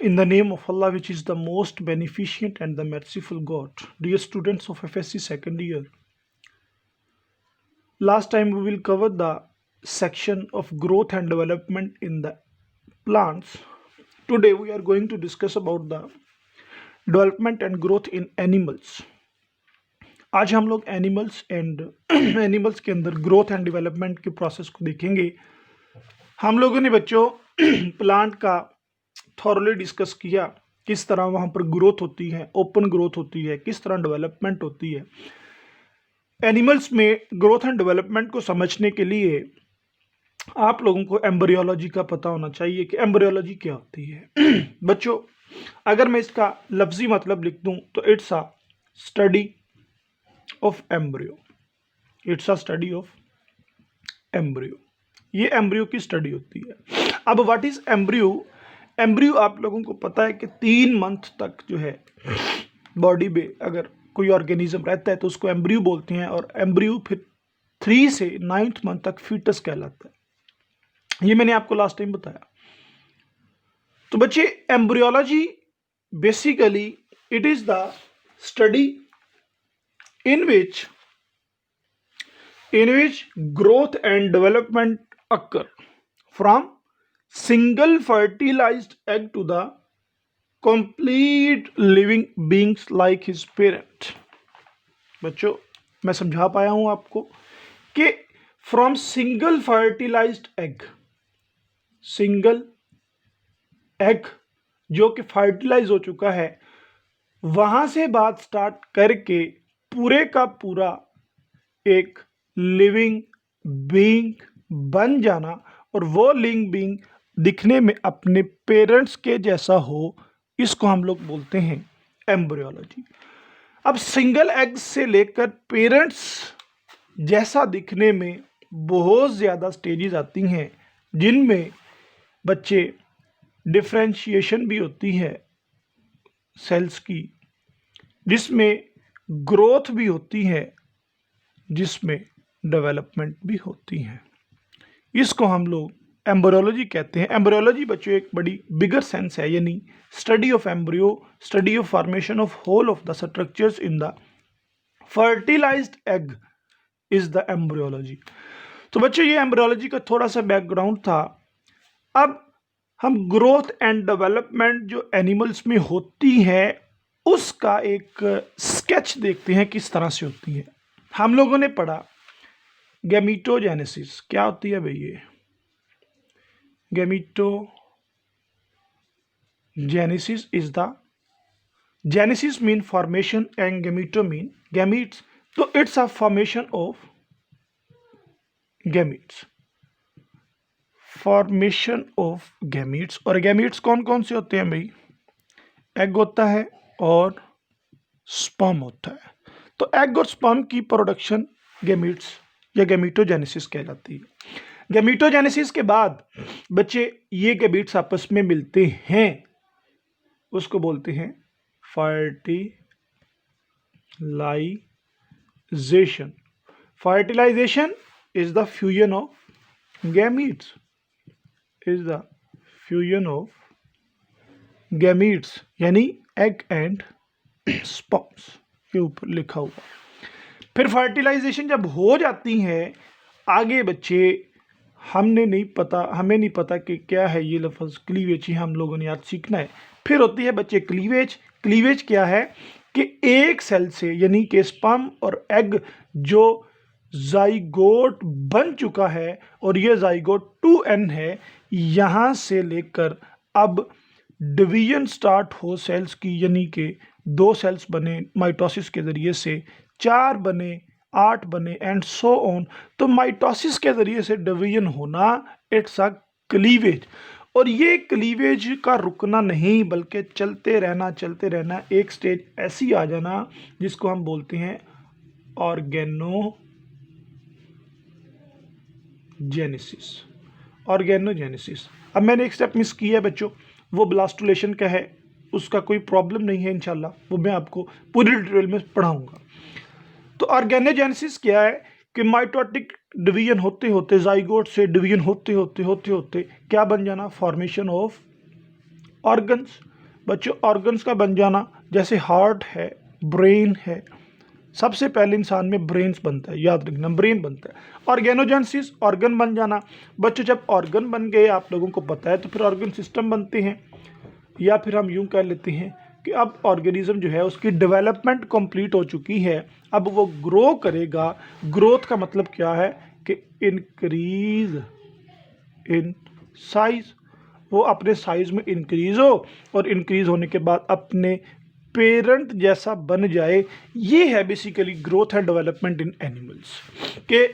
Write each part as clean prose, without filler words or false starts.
In the name of Allah, which is the most beneficent and the merciful God. Dear students of FSC second year, last time we will cover the section of growth and development in the plants. Today we are going to discuss about the development and growth in animals. आज हम लोग animals and animals के अंदर growth and development के process को देखेंगे। हम लोगों ने बच्चों प्लांट का थॉरली डिस्कस किया, किस तरह वहाँ पर ग्रोथ होती है, ओपन ग्रोथ होती है, किस तरह डेवलपमेंट होती है। एनिमल्स में ग्रोथ एंड डेवलपमेंट को समझने के लिए आप लोगों को एम्ब्रियोलॉजी का पता होना चाहिए कि एम्ब्रियोलॉजी क्या होती है। बच्चों, अगर मैं इसका लफ्जी मतलब लिख दूं तो it's a study of embryo. It's a study of embryo. ये एम्ब्रियो की स्टडी होती है। अब व्हाट इज एम्ब्रियो? एम्ब्रियो आप लोगों को पता है कि 3 मंथ तक जो है बॉडी में अगर कोई ऑर्गेनिज्म रहता है तो उसको एम्ब्रियो बोलते हैं, और एम्ब्रियो फिर 3 से 9th मंथ तक फीटस कहलाता है। ये मैंने आपको लास्ट टाइम बताया। तो बच्चे, embryology basically it is the study in which growth and development occur from single fertilized egg to the complete living beings like his parent। बच्चों, मैं समझा पाया हूं आपको कि from single fertilised egg, single egg जो कि फर्टिलाइज हो चुका है, वहां से बात स्टार्ट करके पूरे का पूरा एक लिविंग बीइंग बन जाना, और वो लिविंग बीइंग दिखने में अपने पेरेंट्स के जैसा हो, इसको हम लोग बोलते हैं एम्ब्रियोलॉजी। अब सिंगल एग से लेकर पेरेंट्स जैसा दिखने में बहुत ज़्यादा स्टेजेस आती हैं, जिनमें बच्चे डिफ्रेंशिएशन भी होती है सेल्स की, जिसमें ग्रोथ भी होती है, जिसमें डेवलपमेंट भी होती है। इसको हम लोग एम्ब्रियोलॉजी कहते हैं। एम्ब्रियोलॉजी बच्चों एक बड़ी बिगर सेंस है, यानी study of embryo, study of formation of whole of the structures in the fertilised egg is the embryology. तो बच्चों, ये एम्ब्रियोलॉजी का थोड़ा सा बैकग्राउंड था। अब हम ग्रोथ एंड डेवलपमेंट जो एनिमल्स में होती है उसका एक स्केच देखते हैं किस तरह से होती है। हम लोगों ने पढ़ा गैमीटोजेनेसिस। क्या होती है भाई ये? Gametogenesis is the, genesis mean formation and gameto mean gametes. तो it's a formation of gametes, formation of gametes. और गैमीट्स कौन कौन से होते हैं भाई? एग होता है और स्पर्म होता है। तो एग और स्पर्म की प्रोडक्शन गैमीट्स या गैमीटोजेनेसिस कहलाती है। गैमीटोजेनेसिस के बाद बच्चे ये गैमीट्स आपस में मिलते हैं, उसको बोलते हैं fertilisation. Fertilisation is the fusion of gametes, is the fusion of gametes, यानी एग एंड स्पर्म्स के ऊपर लिखा हुआ। फिर फर्टिलाइजेशन जब हो जाती है, आगे बच्चे हमें नहीं पता कि क्या है ये लफ्ज़ क्लीवेज, ही हम लोगों ने याद सीखना है। फिर होती है बच्चे क्लीवेज। क्लीवेज क्या है कि एक सेल से, यानी कि स्पर्म और एग जो जाइगोट बन चुका है और ये जाइगोट 2n है, यहाँ से लेकर अब डिवीजन स्टार्ट हो सेल्स की, यानी कि 2 सेल्स बने माइटोसिस के ज़रिए से, 4 बने, 8 बने एंड सो ऑन। तो माइटोसिस के ज़रिए से डिवीजन होना, इट्स अ क्लीवेज। और ये क्लीवेज का रुकना नहीं, बल्कि चलते रहना, एक स्टेज ऐसी आ जाना जिसको हम बोलते हैं ऑर्गेनोजेनेसिस। अब मैंने एक स्टेप मिस किया है बच्चों, वो ब्लास्टुलेशन का है, उसका कोई प्रॉब्लम नहीं है, इंशाल्लाह वो मैं आपको पूरी डिटेल में पढ़ाऊंगा। तो ऑर्गेनोजेनेसिस क्या है कि माइटोटिक डिवीजन होते होते, जाइगोट से डिवीजन होते होते क्या बन जाना? फॉर्मेशन ऑफ ऑर्गन्स, बच्चों ऑर्गन्स का बन जाना, जैसे हार्ट है, ब्रेन है, सबसे पहले इंसान में ब्रेन्स बनता है, याद रखना ब्रेन बनता है। ऑर्गेनोजेनेसिस, ऑर्गन बन जाना, बच्चों जब ऑर्गन बन गए आप लोगों को पता है तो फिर ऑर्गन सिस्टम बनते हैं, या फिर हम यूं कह लेते हैं कि अब ऑर्गेनिज्म जो है उसकी डेवलपमेंट कंप्लीट हो चुकी है, अब वो ग्रो करेगा। ग्रोथ का मतलब क्या है कि इंक्रीज इन साइज, वो अपने साइज में इंक्रीज हो और इंक्रीज होने के बाद अपने पेरेंट जैसा बन जाए। ये है basically growth and development in animals के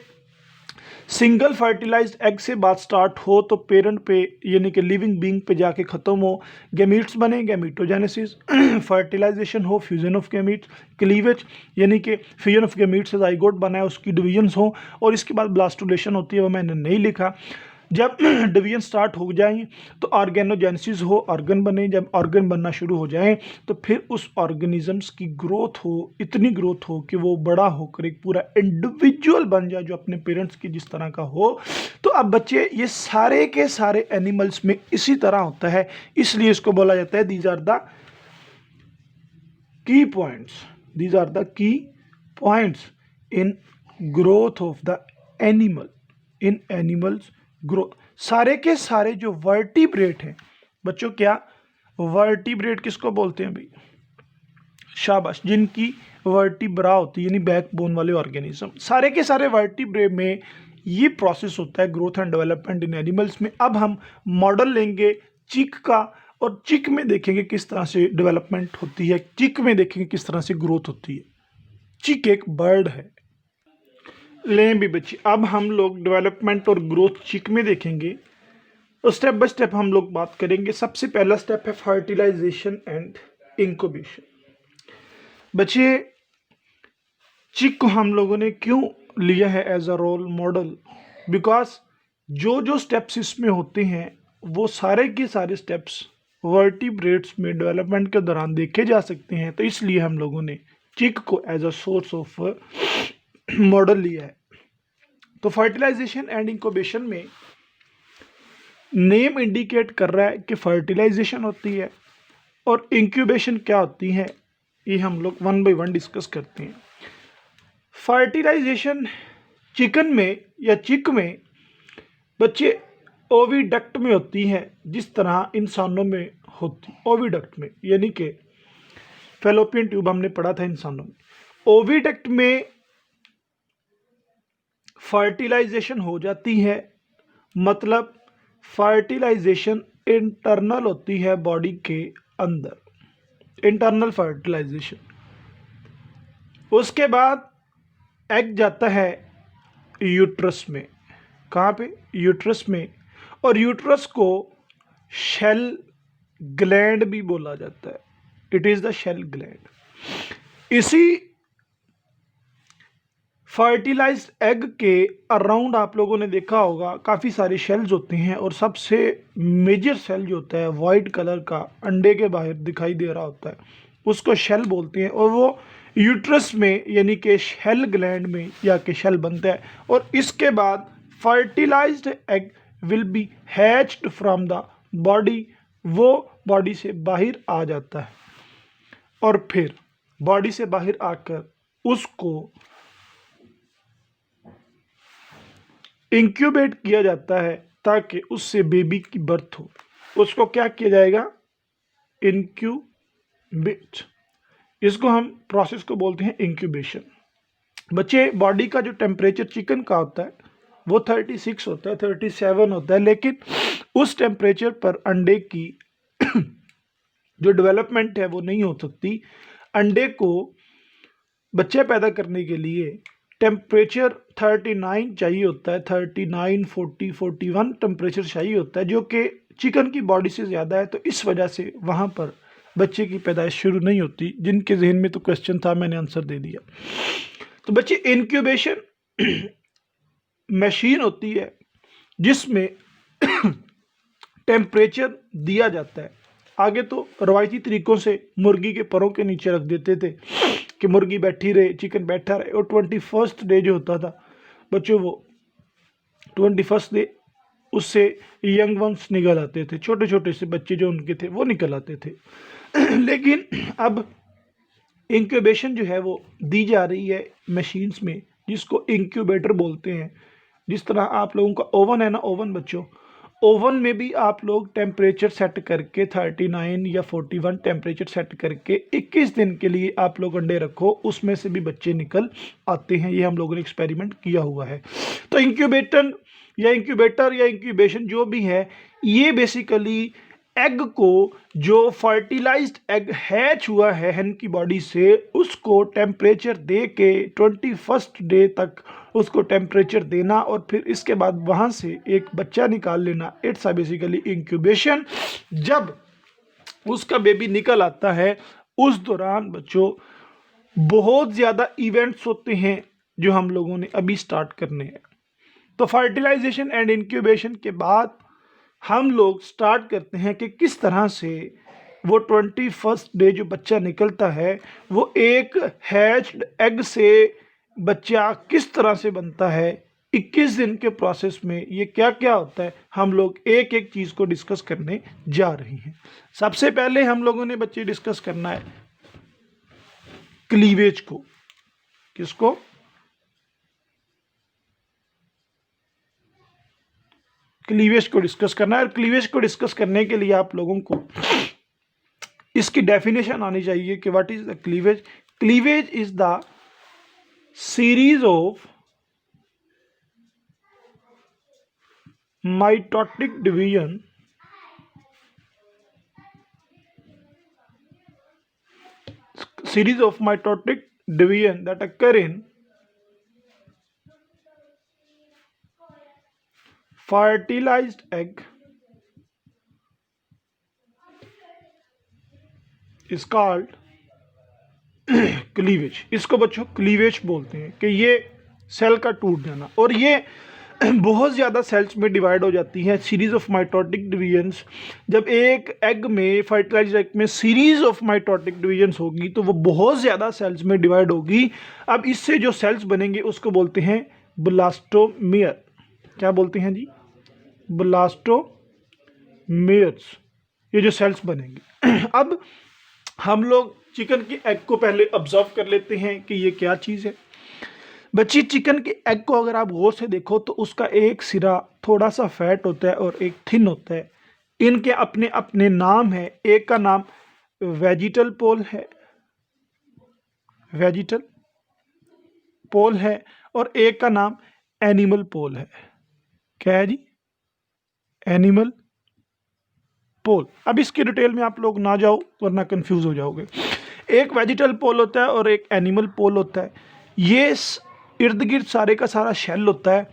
सिंगल फर्टिलाइज्ड एग से बात स्टार्ट हो तो पेरेंट पे यानी कि लिविंग बीइंग पे जाके ख़त्म हो, गैमीट्स बने, गैमीटोजेनेसिस, फर्टिलाइजेशन हो, फ्यूजन ऑफ गैमीट्स, क्लीवेज यानी कि फ्यूजन ऑफ गैमीट्स से जाइगोट बना है उसकी डिवीजन्स हो, और इसके बाद ब्लास्टुलेशन होती है, वो मैंने नहीं लिखा। जब डिवीजन स्टार्ट हो जाएं तो ऑर्गेनोजेनेसिस हो, ऑर्गन बने, जब ऑर्गन बनना शुरू हो जाएं तो फिर उस ऑर्गेनिजम्स की ग्रोथ हो, इतनी ग्रोथ हो कि वो बड़ा होकर एक पूरा इंडिविजुअल बन जाए जो अपने पेरेंट्स की जिस तरह का हो। तो अब बच्चे ये सारे के सारे एनिमल्स में इसी तरह होता है, इसलिए इसको बोला जाता है these are the key points, these are the key points in growth of the animal, in animals growth. सारे के सारे जो वर्टिब्रेट हैं बच्चों, क्या वर्टिब्रेट किसको बोलते हैं भाई, शाबाश, जिनकी वर्टिब्रा होती है यानी बैकबोन वाले ऑर्गेनिज्म, सारे के सारे वर्टिब्रे में ये प्रोसेस होता है growth and development in animals में। अब हम मॉडल लेंगे चिक का और चिक में देखेंगे किस तरह से डेवलपमेंट होती है, चिक में देखेंगे किस तरह से ग्रोथ होती है। चिक एक बर्ड है। लें भी बच्चे, अब हम लोग डेवलपमेंट और ग्रोथ चिक में देखेंगे तो स्टेप बाय स्टेप हम लोग बात करेंगे। सबसे पहला स्टेप है फर्टिलाइजेशन एंड इंक्यूबेशन। बच्चे चिक को हम लोगों ने क्यों लिया है as a role model, because जो जो स्टेप्स इसमें होते हैं वो सारे के सारे स्टेप्स वर्टिब्रेट्स में डेवलपमेंट के दौरान देखे जा सकते हैं, तो इसलिए हम लोगों ने चिक को as a source of model लिया है। तो फर्टिलाइजेशन एंड इंक्यूबेशन में नेम इंडिकेट कर रहा है कि फर्टिलाइजेशन होती है और इंक्यूबेशन क्या होती है, ये हम लोग वन बाय वन डिस्कस करते हैं। फर्टिलाइजेशन चिकन में या चिक में बच्चे ओविडक्ट में होती है, जिस तरह इंसानों में होती, ओविडक्ट में यानी कि फैलोपियन ट्यूब हमने पढ़ा था इंसानों में। ओविडक्ट में फर्टिलाइजेशन हो जाती है, मतलब फर्टिलाइजेशन इंटरनल होती है बॉडी के अंदर, इंटरनल फर्टिलाइजेशन। उसके बाद एग जाता है यूट्रस में, कहाँ पे, यूट्रस में, और यूट्रस को शेल ग्लैंड भी बोला जाता है, it is the shell gland. इसी फर्टिलाइज्ड एग के अराउंड आप लोगों ने देखा होगा काफ़ी सारे शेल्स होते हैं, और सबसे मेजर सेल जो होता है वाइट कलर का अंडे के बाहर दिखाई दे रहा होता है उसको शेल बोलते हैं, और वो यूट्रस में यानी कि शेल ग्लैंड में जाके शेल बनता है। और इसके बाद fertilised egg will be hatched from the body, वो बॉडी से बाहर आ जाता है और फिर बॉडी से बाहर आकर उसको इंक्यूबेट किया जाता है ताकि उससे बेबी की बर्थ हो। उसको क्या किया जाएगा, इंक्यूबेट, इसको हम प्रोसेस को बोलते हैं इंक्यूबेशन। बच्चे बॉडी का जो टेम्परेचर चिकन का होता है वो 36 होता है, 37 होता है, लेकिन उस टेम्परेचर पर अंडे की जो डेवलपमेंट है वो नहीं हो सकती। अंडे को बच्चे पैदा करने के लिए टेम्परेचर 39 चाहिए होता है, 39, 40, 41 टेम्परेचर चाहिए होता है, जो कि चिकन की बॉडी से ज़्यादा है, तो इस वजह से वहाँ पर बच्चे की पैदाइश शुरू नहीं होती। जिनके जहन में तो क्वेश्चन था मैंने आंसर दे दिया। तो बच्चे इंक्यूबेशन मशीन होती है जिसमें टेम्परेचर दिया जाता है। आगे तो रवायती तरीकों से मुर्गी के परों के नीचे रख देते थे कि मुर्गी बैठी रहे, चिकन बैठा रहे, और 21st डे जो होता था बच्चों, वो 21st डे उससे यंग वंस निकल आते थे, छोटे छोटे से बच्चे जो उनके थे वो निकल आते थे। लेकिन अब इंक्यूबेशन जो है वो दी जा रही है मशीन्स में, जिसको इंक्यूबेटर बोलते हैं। जिस तरह आप लोगों का ओवन है ना, ओवन बच्चों, ओवन में भी आप लोग टेम्परेचर सेट करके 39 या 41 टेम्परेचर सेट करके 21 दिन के लिए आप लोग अंडे रखो, उसमें से भी बच्चे निकल आते हैं। ये हम लोगों ने एक्सपेरिमेंट किया हुआ है। तो इंक्यूबेटर या इंक्यूबेशन जो भी है, ये बेसिकली एग को, जो फर्टिलाइज्ड एग हैच हुआ है hen की बॉडी से, उसको टेम्परेचर दे के 21st डे तक उसको टेम्परेचर देना और फिर इसके बाद वहाँ से एक बच्चा निकाल लेना। It's a basically incubation. जब उसका बेबी निकल आता है, उस दौरान बच्चों बहुत ज़्यादा इवेंट्स होते हैं जो हम लोगों ने अभी स्टार्ट करने हैं। तो फर्टिलाइजेशन एंड इंक्यूबेशन के बाद हम लोग स्टार्ट करते हैं कि किस तरह से वो 21st डे जो बच्चा निकलता है, वो एक हैच्ड एग से बच्चा किस तरह से बनता है। 21 दिन के प्रोसेस में ये क्या क्या होता है, हम लोग एक एक चीज़ को डिस्कस करने जा रहे हैं। सबसे पहले हम लोगों ने बच्चे डिस्कस करना है क्लीवेज को। किसको? क्लीवेज को डिस्कस करना है। और क्लीवेज को डिस्कस करने के लिए आप लोगों को इसकी डेफिनेशन आनी चाहिए कि what is the cleavage. Cleavage is the series of mitotic division that occur in fertilized egg is called cleavage. इसको बच्चों क्लीवेज बोलते हैं कि ये सेल का टूट जाना। और ये बहुत ज़्यादा सेल्स में डिवाइड हो जाती है, सीरीज ऑफ माइटोटिक डिवीजन्स। जब एक एग में, फर्टिलाइज्ड एग में सीरीज ऑफ माइटोटिक डिवीजन्स होगी तो वो बहुत ज़्यादा सेल्स में डिवाइड होगी। अब इससे जो सेल्स बनेंगे उसको बोलते हैं ब्लास्टोमेयर। क्या बोलते हैं जी? ब्लास्टोमेयर्स, ये जो सेल्स बनेंगे। अब हम लोग चिकन के एग को पहले ऑब्जर्व कर लेते हैं कि ये क्या चीज़ है। बच्ची, चिकन के एग को अगर आप गौर से देखो तो उसका एक सिरा थोड़ा सा फैट होता है और एक थिन होता है। इनके अपने अपने नाम है। एक का नाम वेजिटल पोल है और एक का नाम एनिमल पोल है। क्या है जी? एनिमल पोल। अब इसकी डिटेल में आप लोग ना जाओ वरना कंफ्यूज हो जाओगे। एक वेजिटल पोल होता है और एक एनिमल पोल होता है। ये इर्द गिर्द सारे का सारा शेल होता है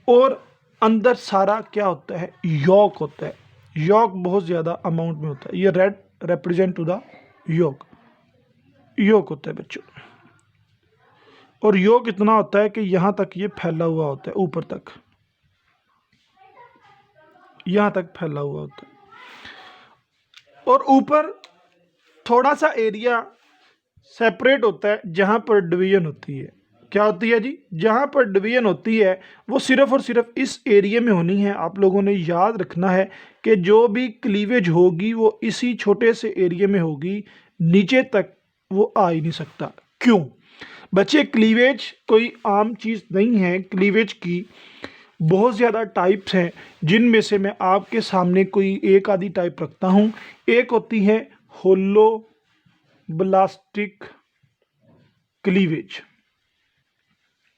और अंदर सारा क्या होता है? यॉक होता है। यॉक बहुत ज़्यादा अमाउंट में होता है। ये red represent to the yolk होता है बच्चों। और यॉक इतना होता है कि यहाँ तक ये फैला हुआ होता है, ऊपर तक, यहाँ तक फैला हुआ होता है। और ऊपर थोड़ा सा एरिया सेपरेट होता है जहाँ पर डिवीजन होती है। क्या होती है जी? जहाँ पर डिवीजन होती है वो सिर्फ और सिर्फ इस एरिया में होनी है। आप लोगों ने याद रखना है कि जो भी क्लीवेज होगी वो इसी छोटे से एरिया में होगी, नीचे तक वो आ ही नहीं सकता। क्यों बच्चे? क्लीवेज कोई आम चीज़ नहीं है। क्लीवेज की बहुत ज़्यादा टाइप्स हैं, जिनमें से मैं आपके सामने कोई एक आधी टाइप रखता हूँ। एक होती है होलो ब्लास्टिक क्लीवेज,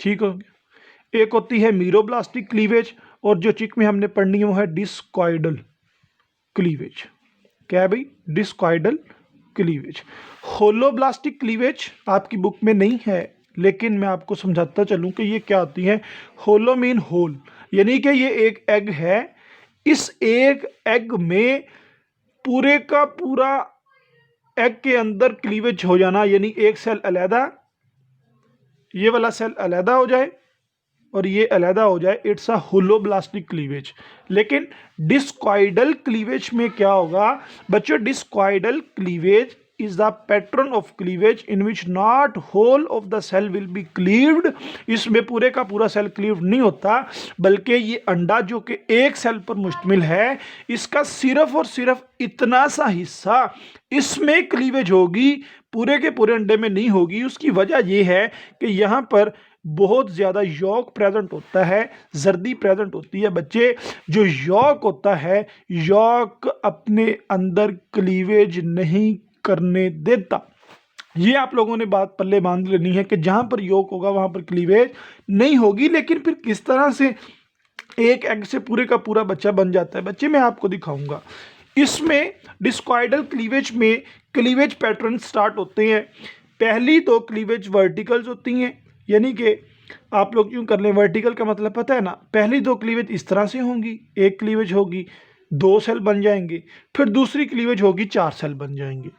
ठीक हो गया। एक होती है मीरोब्लास्टिक क्लीवेज, और जो चिक में हमने पढ़नी है वो है डिस्कॉइडल क्लीवेज। क्या है भाई? Discoidal cleavage. होलोब्लास्टिक क्लीवेज आपकी बुक में नहीं है, लेकिन मैं आपको समझाता चलूं कि ये क्या होती है। होलो मीन होल, यानी कि ये एक एग है। इस एक एग में पूरे का पूरा एग के अंदर क्लीवेज हो जाना, यानी एक सेल अलहदा, ये वाला सेल अलहदा हो जाए और ये अलहदा हो जाए। It's a holoblastic cleavage. लेकिन डिस्कॉइडल क्लीवेज में क्या होगा बच्चों? Discoidal cleavage is the pattern of cleavage in which not whole of the cell will be cleaved। इसमें पूरे का पूरा सेल क्लीव नहीं होता, बल्कि ये अंडा जो कि एक सेल पर मुश्तमिल है, इसका सिर्फ और सिर्फ इतना सा हिस्सा इसमें क्लीवेज होगी, पूरे के पूरे अंडे में नहीं होगी। उसकी वजह यह है कि यहाँ पर बहुत ज़्यादा यॉक प्रेजेंट होता है, जर्दी प्रेजेंट होती है। बच्चे, जो यॉक होता है, यॉक अपने अंदर क्लीवेज नहीं करने देता। ये आप लोगों ने बात पल्ले बांध लेनी है कि जहां पर यॉक होगा वहां पर क्लीवेज नहीं होगी। लेकिन फिर किस तरह से एक एग से पूरे का पूरा बच्चा बन जाता है, बच्चे मैं आपको दिखाऊंगा। इसमें डिस्कॉइडल क्लीवेज में क्लीवेज पैटर्न स्टार्ट होते हैं। पहली दो क्लीवेज वर्टिकल्स होती हैं, यानी कि आप लोग यूं कर लें, वर्टिकल का मतलब पता है ना, पहली दो क्लीवेज इस तरह से होंगी, एक क्लीवेज होगी 2 सेल बन जाएंगे, फिर दूसरी क्लीवेज होगी 4 सेल बन जाएंगे।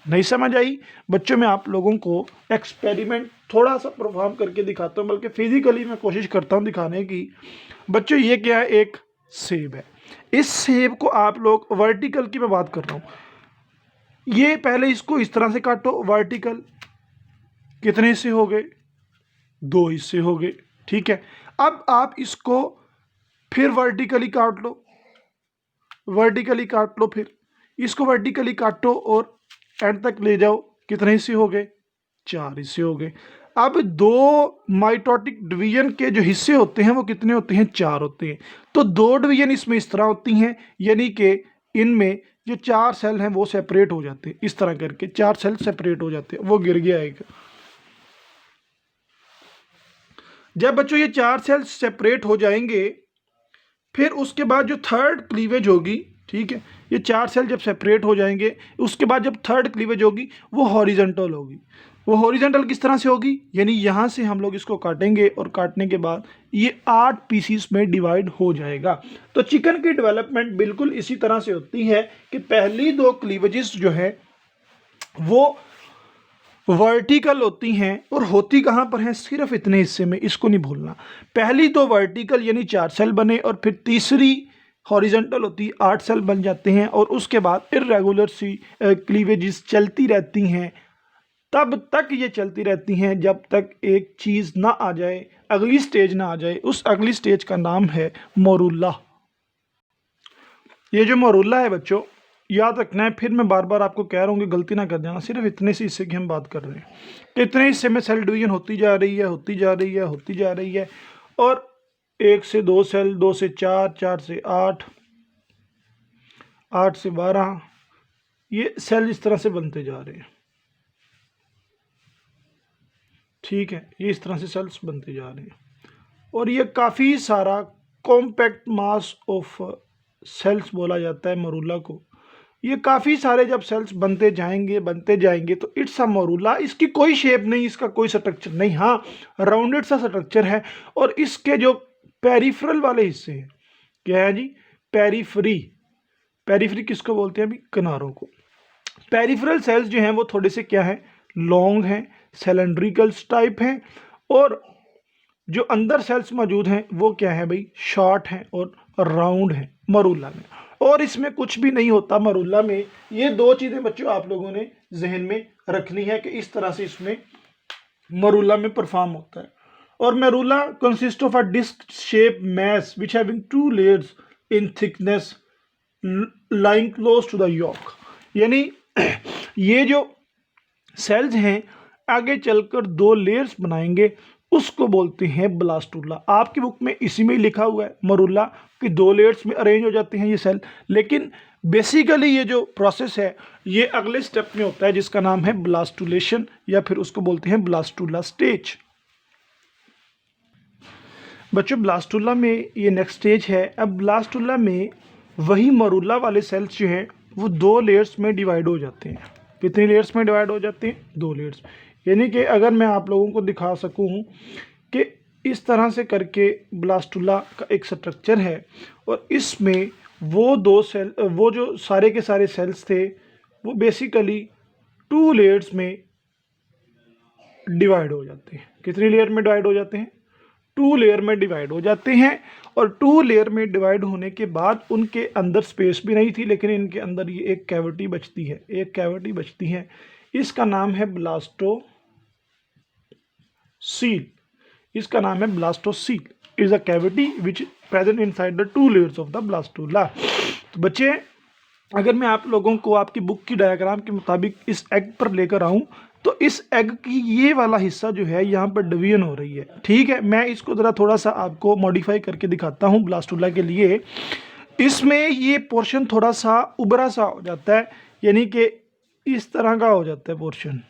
नहीं समझ आई बच्चों? मैं आप लोगों को एक्सपेरिमेंट थोड़ा सा परफॉर्म करके दिखाता हूँ, बल्कि फिजिकली मैं कोशिश करता हूँ दिखाने की। बच्चों ये क्या है? एक सेब है। इस सेब को आप लोग, वर्टिकल की मैं बात कर रहा हूँ, ये पहले इसको इस तरह से काटो, वर्टिकल कितने हिस्से हो गए? 2 हिस्से हो गए, ठीक है। अब आप इसको फिर वर्टिकली काट लो, वर्टिकली काट लो, फिर इसको वर्टिकली काटो और एंड तक ले जाओ। कितने हिस्से हो गए? 4 हिस्से हो गए। अब 2 माइटोटिक डिवीजन के जो हिस्से होते हैं वो कितने होते हैं? 4 होते हैं। तो 2 डिवीजन इसमें इस तरह होती हैं, यानी कि इनमें जो 4 सेल हैं वो सेपरेट हो जाते हैं। इस तरह करके 4 सेल सेपरेट हो जाते हैं। वो गिर गया एक। जब बच्चों ये 4 सेल सेपरेट हो जाएंगे, फिर उसके बाद जो थर्ड क्लीवेज होगी, ठीक है, ये 4 सेल जब सेपरेट हो जाएंगे, उसके बाद जब थर्ड क्लीवेज होगी वो हॉरिजॉन्टल होगी। वो हॉरिजॉन्टल किस तरह से होगी? यानी यहाँ से हम लोग इसको काटेंगे और काटने के बाद ये 8 पीसीस में डिवाइड हो जाएगा। तो चिकन की डेवलपमेंट बिल्कुल इसी तरह से होती है कि पहली 2 क्लीवेजेस जो है वो वर्टिकल होती हैं, और होती कहाँ पर हैं? सिर्फ इतने हिस्से में, इसको नहीं भूलना। पहली 2 वर्टिकल यानी 4 सेल बने, और फिर तीसरी हॉरिजॉन्टल होती है, 8 सेल बन जाते हैं। और उसके बाद इर्रेगुलर सी क्लीवेजेस चलती रहती हैं। तब तक ये चलती रहती हैं जब तक एक चीज़ ना आ जाए, अगली स्टेज ना आ जाए। उस अगली स्टेज का नाम है मोरूला। ये जो मोरूला है बच्चों, याद रखना है, फिर मैं बार बार आपको कह रहा हूँ कि गलती ना कर जाना। सिर्फ इतने से हिस्से की हम बात कर रहे हैं कि इतने हिस्से में सेल डिवीजन होती जा रही है, होती जा रही है, होती जा रही है। और 1 से 2 सेल, 2 से 4, 4 से 8, 8 से 12, ये सेल इस तरह से बनते जा रहे हैं, ठीक है। ये इस तरह से सेल्स बनते जा रहे हैं, और ये काफ़ी सारा कॉम्पैक्ट मास ऑफ सेल्स बोला जाता है मरूला को। ये काफ़ी सारे जब सेल्स बनते जाएंगे तो इट्स अ मरूला। इसकी कोई शेप नहीं, इसका कोई स्ट्रक्चर नहीं, हाँ राउंडेड सा स्ट्रक्चर है। और इसके जो पेरिफेरल वाले हिस्से हैं, क्या है जी? पेरिफेरी। पेरिफेरी किसको बोलते हैं? अभी किनारों को। पेरिफेरल सेल्स जो हैं वो थोड़े से क्या है? लॉन्ग हैं, सिलेंड्रिकल्स टाइप हैं। और जो अंदर सेल्स मौजूद हैं वो क्या है भाई? शॉर्ट हैं और राउंड हैं मरूला में। और इसमें कुछ भी नहीं होता मरूला में। ये 2 चीज़ें बच्चों आप लोगों ने जहन में रखनी है कि इस तरह से इसमें मरूला में परफॉर्म होता है। और morula consist of a disc shape mass which having 2 layers in thickness lying close to the yolk. यानी ये जो सेल्स हैं आगे चलकर 2 लेयर्स बनाएंगे, उसको बोलते हैं ब्लास्टुला। आपकी बुक में इसी में ही लिखा हुआ है मरूला कि 2 लेयर्स में अरेंज हो जाते हैं ये सेल। लेकिन बेसिकली ये जो प्रोसेस है ये अगले स्टेप में होता है, जिसका नाम है ब्लास्टुलेशन, या फिर उसको बोलते हैं ब्लास्टुला स्टेज। बच्चों ब्लास्टुला में ये नेक्स्ट स्टेज है। अब ब्लास्टुला में वही मरूला वाले सेल्स जो हैं वो 2 लेयर्स में डिवाइड हो जाते हैं। कितनी लेयर्स में डिवाइड हो जाते हैं? 2 लेयर्स। यानी कि अगर मैं आप लोगों को दिखा सकूं कि इस तरह से करके ब्लास्टुला का एक स्ट्रक्चर है, और इसमें वो 2 सेल, वो जो सारे के सारे सेल्स थे वो बेसिकली 2 लेयर्स में डिवाइड हो जाते हैं। कितनी लेयर में डिवाइड हो जाते हैं? 2 लेयर में डिवाइड हो जाते हैं। और 2 लेयर में डिवाइड होने के बाद उनके अंदर स्पेस भी नहीं थी, लेकिन इनके अंदर ये एक कैविटी बचती है, एक कैविटी बचती है। इसका नाम है ब्लास्टोसील। इसका नाम है blastocoel is a cavity which present inside the two layers of the blastula. तो बच्चे, अगर मैं आप लोगों को आपकी बुक की डायग्राम के मुताबिक इस एग पर लेकर आऊं, तो इस एग की ये वाला हिस्सा जो है यहाँ पर डिवीजन हो रही है, ठीक है। मैं इसको ज़रा थोड़ा सा आपको मॉडिफाई करके दिखाता हूँ ब्लास्टोला के लिए। इसमें ये पोर्शन थोड़ा सा उभरा सा हो जाता है, यानी कि इस तरह का हो जाता है पोर्शन,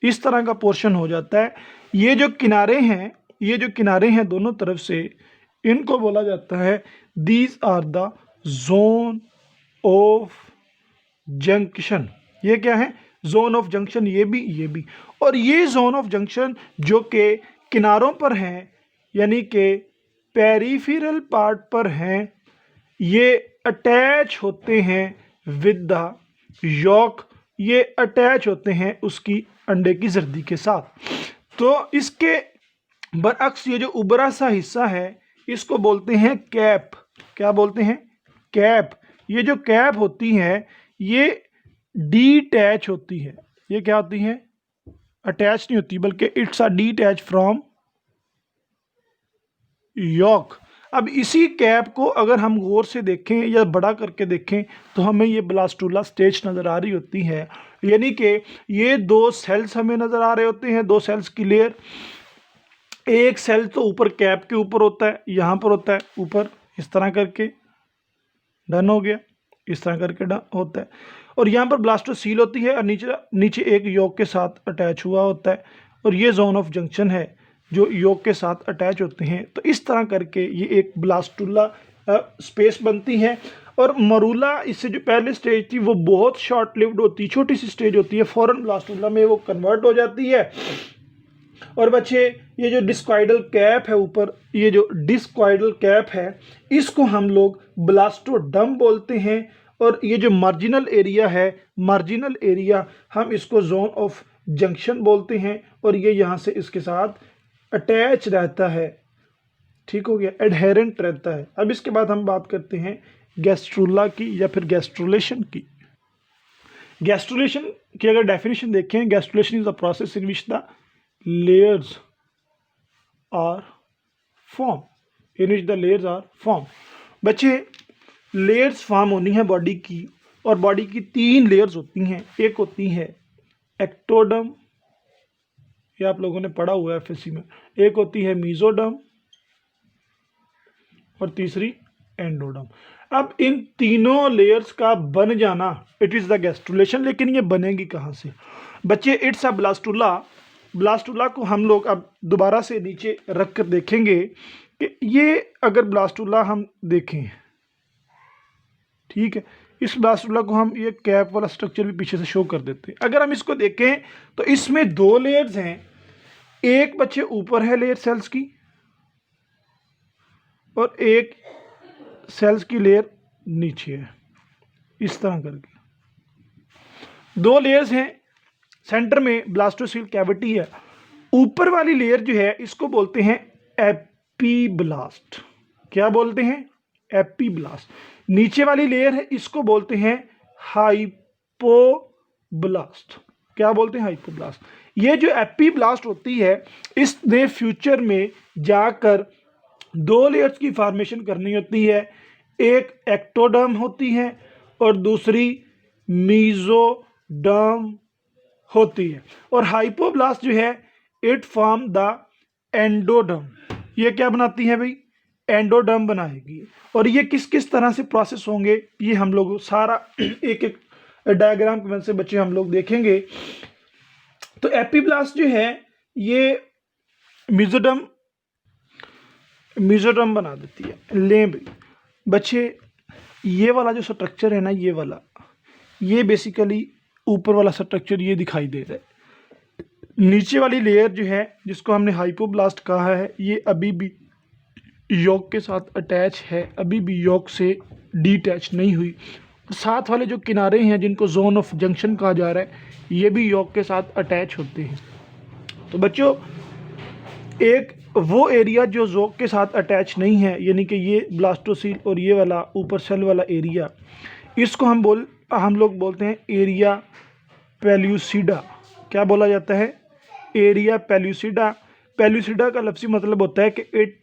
इस तरह का पोर्शन हो जाता है। ये जो किनारे हैं दोनों तरफ से, इनको बोला जाता है these are the zone of junction. ये क्या है? Zone of junction. ये भी और ये जोन ऑफ जंक्शन जो कि किनारों पर हैं, यानी कि पेरिफेरल पार्ट पर हैं, ये अटैच होते हैं विद द यॉक। ये अटैच होते हैं उसकी अंडे की जर्दी के साथ। तो इसके बरअक्स ये जो उभरा सा हिस्सा है, इसको बोलते हैं कैप। क्या बोलते हैं? कैप। ये जो कैप होती है ये डीटैच होती है। ये क्या होती है? अटैच नहीं होती, बल्कि it's a detach from yolk. अब इसी कैप को अगर हम गौर से देखें या बड़ा करके देखें तो हमें ये ब्लास्टुला स्टेज नज़र आ रही होती है, यानी कि ये दो सेल्स हमें नज़र आ रहे होते हैं, दो सेल्स की लेयर। एक सेल तो ऊपर कैप के ऊपर होता है, यहाँ पर होता है ऊपर, इस तरह करके डन हो गया, इस तरह करके डन होता है। और यहाँ पर ब्लास्टोसील होती है और नीचे एक यॉक के साथ अटैच हुआ होता है, और ये जोन ऑफ जंक्शन है जो यॉक के साथ अटैच होते हैं। तो इस तरह करके ये एक ब्लास्टुला स्पेस बनती है। और मरूला, इससे जो पहले स्टेज थी वो बहुत शॉर्ट लिव्ड होती, छोटी सी स्टेज होती है, फौरन ब्लास्टुला में वो कन्वर्ट हो जाती है। और बच्चे, ये जो डिस्क्वाइडल कैप है ऊपर, ये जो डिस्क्वाइडल कैप है, इसको हम लोग ब्लास्टोडम बोलते हैं। और ये जो मार्जिनल एरिया है, मार्जिनल एरिया, हम इसको जोन ऑफ जंक्शन बोलते हैं। और ये यहाँ से इसके साथ अटैच रहता है, ठीक हो गया, एडहेरेंट रहता है। अब इसके बाद हम बात करते हैं गैस्ट्रुला की या फिर गैस्ट्रुलेशन की। गैस्ट्रुलेशन की अगर डेफिनेशन देखें, gastrulation is a process in which the layers are formed, in which the layers are formed। बच्चे, लेयर्स फॉर्म होनी है बॉडी की, और बॉडी की 3 लेयर्स होती हैं। एक होती है एक्टोडम, ये आप लोगों ने पढ़ा हुआ है एफएससी में। एक होती है मीजोडम, और तीसरी एंडोडम। अब इन तीनों लेयर्स का बन जाना, इट इज़ द गैस्ट्रुलेशन। लेकिन ये बनेगी कहाँ से? बच्चे, इट्स अ ब्लास्टुला। ब्लास्टुला को हम लोग अब दोबारा से नीचे रख कर देखेंगे कि ये अगर ब्लास्टुला हम देखें, ठीक है, इस ब्लास्टुला को हम ये कैप वाला स्ट्रक्चर भी पीछे से शो कर देते हैं। अगर हम इसको देखें तो इसमें 2 लेयर्स हैं। एक बच्चे ऊपर है लेयर सेल्स की, और एक सेल्स की लेयर नीचे है, इस तरह करके 2 लेयर्स हैं। सेंटर में ब्लास्टोसील कैविटी है। ऊपर वाली लेयर जो है इसको बोलते हैं एपीब्लास्ट। क्या बोलते हैं? एपीब्लास्ट। नीचे वाली लेयर है, इसको बोलते हैं हाइपोब्लास्ट। क्या बोलते हैं? हाइपोब्लास्ट। ये जो एपीब्लास्ट होती है, इसने फ्यूचर में जाकर 2 लेयर्स की फॉर्मेशन करनी होती है। एक एक्टोडर्म होती है और दूसरी मीजोडर्म होती है। और हाइपोब्लास्ट जो है, इट फॉर्म द एंडोडर्म। ये क्या बनाती है भाई? एंडोडर्म बनाएगी। और ये किस किस तरह से प्रोसेस होंगे, ये हम लोग सारा एक एक डायग्राम की मदद से बच्चे हम लोग देखेंगे। तो एपीब्लास्ट जो है ये मीजोडर्म बना देती है। ले भाई बच्चे, ये वाला जो स्ट्रक्चर है ना, ये वाला, ये बेसिकली ऊपर वाला स्ट्रक्चर ये दिखाई दे रहा है। नीचे वाली लेयर जो है, जिसको हमने हाइपोब्लास्ट कहा है, ये अभी भी यॉक के साथ अटैच है, अभी भी यॉक से डीटैच नहीं हुई। साथ वाले जो किनारे हैं, जिनको जोन ऑफ जंक्शन कहा जा रहा है, ये भी यॉक के साथ अटैच होते हैं। तो बच्चों, एक वो एरिया जो यॉक के साथ अटैच नहीं है, यानी कि ये ब्लास्टोसील और ये वाला ऊपर सेल वाला एरिया, इसको हम लोग बोलते हैं एरिया पेल्यूसिडा। क्या बोला जाता है? Area pellucida. पेल्यूसिडा का लफ्ज़ी मतलब होता है कि इट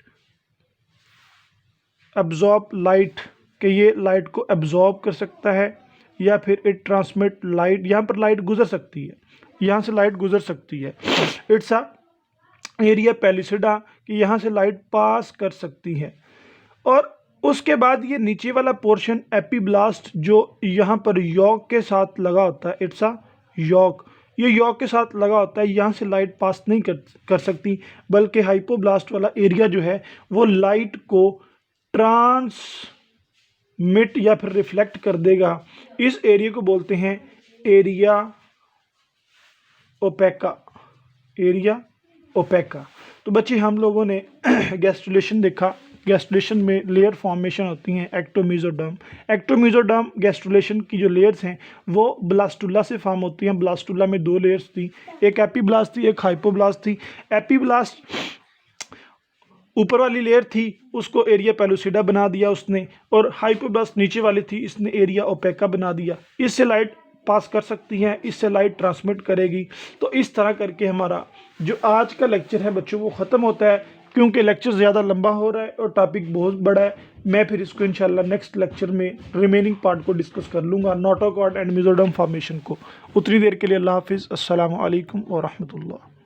एब्जॉर्ब लाइट, कि ये लाइट को एब्जॉर्ब कर सकता है, या फिर इट ट्रांसमिट लाइट, यहाँ पर लाइट गुजर सकती है, यहाँ से लाइट गुजर सकती है। इट्स अ एरिया पेल्यूसिडा, कि यहाँ से लाइट पास कर सकती है। और उसके बाद ये नीचे वाला पोर्शन एपीब्लास्ट, जो यहाँ पर यॉक के साथ लगा होता है, इट्स अ यॉक, ये यॉक के साथ लगा होता है, यहाँ से लाइट पास नहीं कर सकती, बल्कि हाइपोब्लास्ट वाला एरिया जो है वो लाइट को ट्रांसमिट या फिर रिफ्लेक्ट कर देगा। इस एरिया को बोलते हैं एरिया ओपेका, एरिया ओपेका। तो बच्चे हम लोगों ने गैस्ट्रुलेशन देखा। गैस्ट्रुलेशन में लेयर फॉर्मेशन होती हैं एक्टोमीजोडर्म। एक्टोमीजोडर्म गैस्ट्रुलेशन की जो लेयर्स हैं वो ब्लास्टुला से फॉर्म होती हैं। ब्लास्टुला में दो लेयर्स थी, एक एपीब्लास्ट थी, एक हाइपोब्लास्ट थी। एपीब्लास्ट ऊपर वाली लेयर थी, उसको एरिया पेल्यूसिडा बना दिया उसने, और हाइपोब्लास्ट नीचे वाली थी, इसने एरिया ओपेका बना दिया। इससे लाइट पास कर सकती हैं, इससे लाइट ट्रांसमिट करेगी। तो इस तरह करके हमारा जो आज का लेक्चर है बच्चों वो ख़त्म होता है, क्योंकि लेक्चर ज़्यादा लंबा हो रहा है और टॉपिक बहुत बड़ा है। मैं फिर इसको इंशाल्लाह नेक्स्ट लेक्चर में रिमेनिंग पार्ट को डिस्कस कर लूँगा, नोटोकॉर्ड एंड मेसोडर्म फॉर्मेशन को। उतनी देर के लिए अल्लाह हाफिज़, अस्सलामु अलैकुम व रहमतुल्लाह।